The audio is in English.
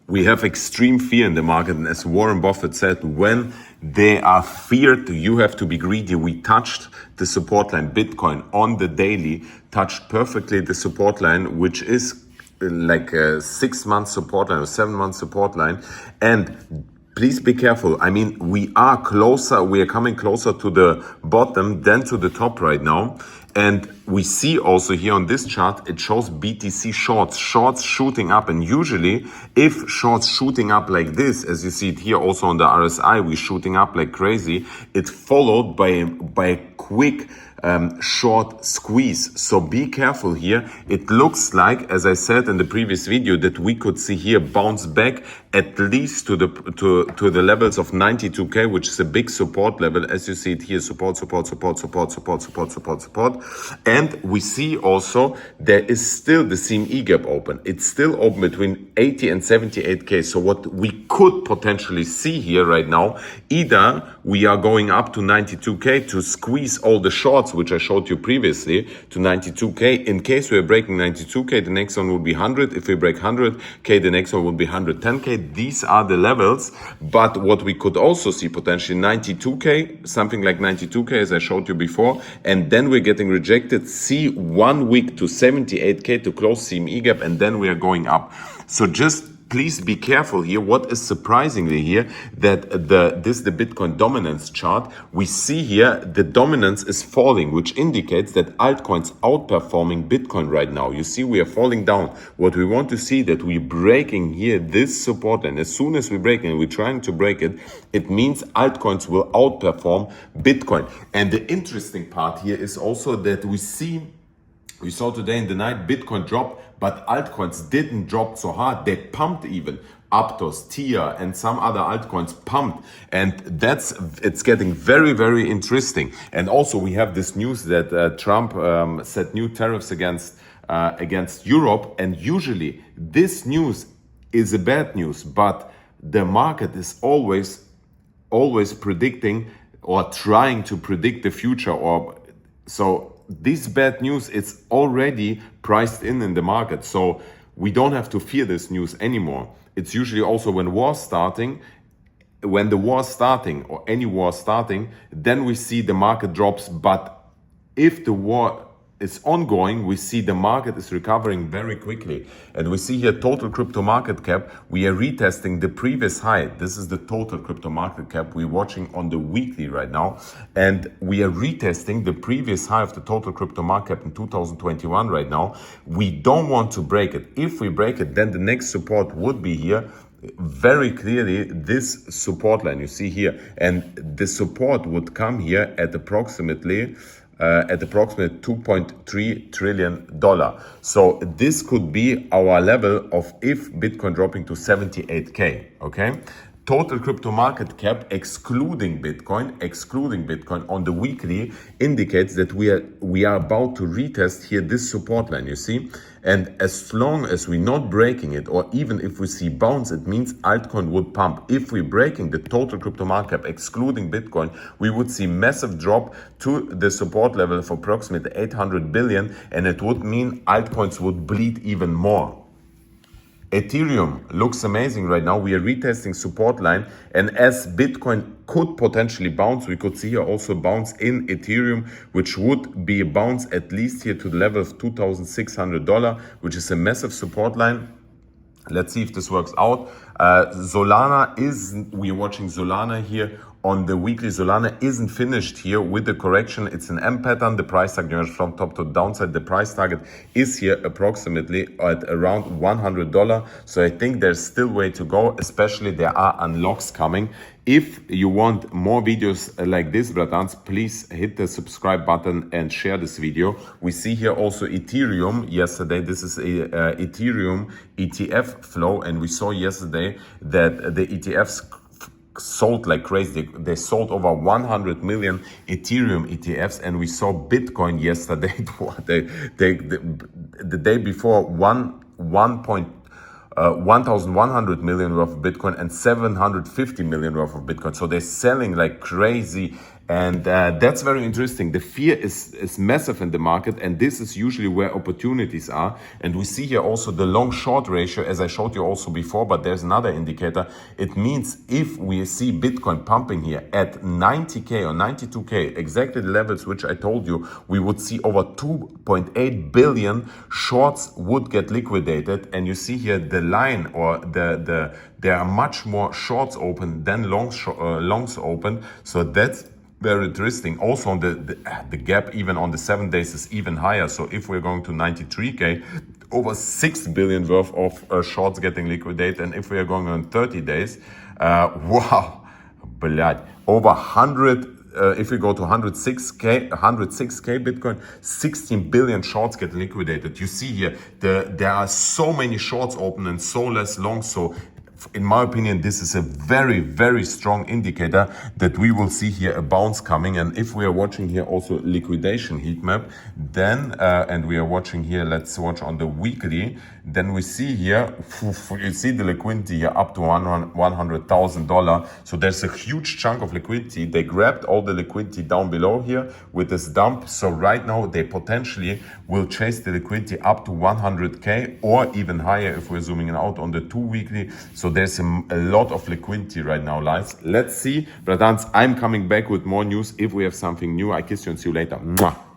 we have extreme fear in the market. And as Warren Buffett said, when they are feared, you have to be greedy. We touched the support line. Bitcoin on the daily touched perfectly the support line, which is like a 6-month support line or 7-month support line. And please be careful. I mean, we are coming closer to the bottom than to the top right now. And we see also here on this chart, it shows BTC shorts shooting up. And usually if shorts shooting up like this, as you see it here also on the RSI, we're shooting up like crazy. It's followed by a quick short squeeze. So be careful here. It looks like, as I said in the previous video, that we could see here bounce back at least to the levels of 92k, which is a big support level. As you see it here, support. And we see also there is still the CME gap open. It's still open between 80 and 78k. So what we could potentially see here right now, either we are going up to 92k to squeeze all the shorts, which I showed you previously, to 92k. In case we are breaking 92k, the next one would be 100. If we break 100k, the next one would be 110k. These are the levels. But what we could also see potentially 92k, something like 92k, as I showed you before, and then we're getting rejected. See 1 week to 78k to close CME gap, and then we are going up. So just please be careful here. What is surprisingly here, that this is the Bitcoin dominance chart. We see here the dominance is falling, which indicates that altcoins outperforming Bitcoin right now. You see we are falling down. What we want to see, that we're breaking here this support, and as soon as we break it, and we're trying to break it, it means altcoins will outperform Bitcoin. And the interesting part here is also that we saw today in the night Bitcoin drop, but altcoins didn't drop so hard. They pumped even. Aptos, TIA, and some other altcoins pumped. And it's getting very, very interesting. And also we have this news that Trump set new tariffs against Europe. And usually this news is a bad news, but the market is always predicting or trying to predict the future. So this bad news, it's already priced in the market. So we don't have to fear this news anymore. It's usually also when the war is starting, or any war starting, then we see the market drops. But if the war is ongoing, we see the market is recovering very quickly. And we see here total crypto market cap. We are retesting the previous high. This is the total crypto market cap. We're watching on the weekly right now. And we are retesting the previous high of the total crypto market cap in 2021 right now. We don't want to break it. If we break it, then the next support would be here. Very clearly this support line you see here. And the support would come here at approximately $2.3 trillion. So this could be our level of if Bitcoin dropping to 78k, okay? Total crypto market cap excluding Bitcoin on the weekly indicates that we are about to retest here this support line, you see? And as long as we're not breaking it, or even if we see bounce, it means altcoin would pump. If we're breaking the total crypto market cap excluding Bitcoin, we would see massive drop to the support level of approximately 800 billion, and it would mean altcoins would bleed even more. Ethereum looks amazing right now. We are retesting support line, and as Bitcoin could potentially bounce, we could see here also bounce in Ethereum, which would be a bounce at least here to the level of $2,600, which is a massive support line. Let's see if this works out. We're watching Solana here on the weekly. Solana isn't finished here with the correction. It's an M pattern. The price target from top to downside. The price target is here approximately at around $100. So I think there's still way to go, especially there are unlocks coming. If you want more videos like this, bratans, please hit the subscribe button and share this video. We see here also Ethereum yesterday. This is a Ethereum ETF flow, and we saw yesterday that the ETFs sold like crazy. They sold over 100 million Ethereum ETFs, and we saw Bitcoin yesterday, the day before, 1,100 million worth of Bitcoin and 750 million worth of Bitcoin. So they're selling like crazy And that's very interesting. The fear is massive in the market, and this is usually where opportunities are. And we see here also the long-short ratio, as I showed you also before, but there's another indicator. It means if we see Bitcoin pumping here at 90K or 92K, exactly the levels which I told you, we would see over 2.8 billion shorts would get liquidated. And you see here the line, or there are much more shorts open than longs open. So that's very interesting. Also on the gap even on the 7 days is even higher. So if we're going to 93K, over 6 billion worth of shorts getting liquidated. And if we are going on 30 days, wow, блядь, over 100. If we go to 106K Bitcoin, 16 billion shorts get liquidated. You see here, there are so many shorts open and so less long. So in my opinion, this is a very, very strong indicator that we will see here a bounce coming. And if we are watching here also liquidation heat map, then, and we are watching here, let's watch on the weekly, then we see here, you see the liquidity here up to $100,000. So there's a huge chunk of liquidity. They grabbed all the liquidity down below here with this dump. So right now they potentially will chase the liquidity up to 100K or even higher if we're zooming out on the 2 weekly. So there's a lot of liquidity right now, guys. Let's see. Bratans, I'm coming back with more news if we have something new. I kiss you and see you later. Mwah.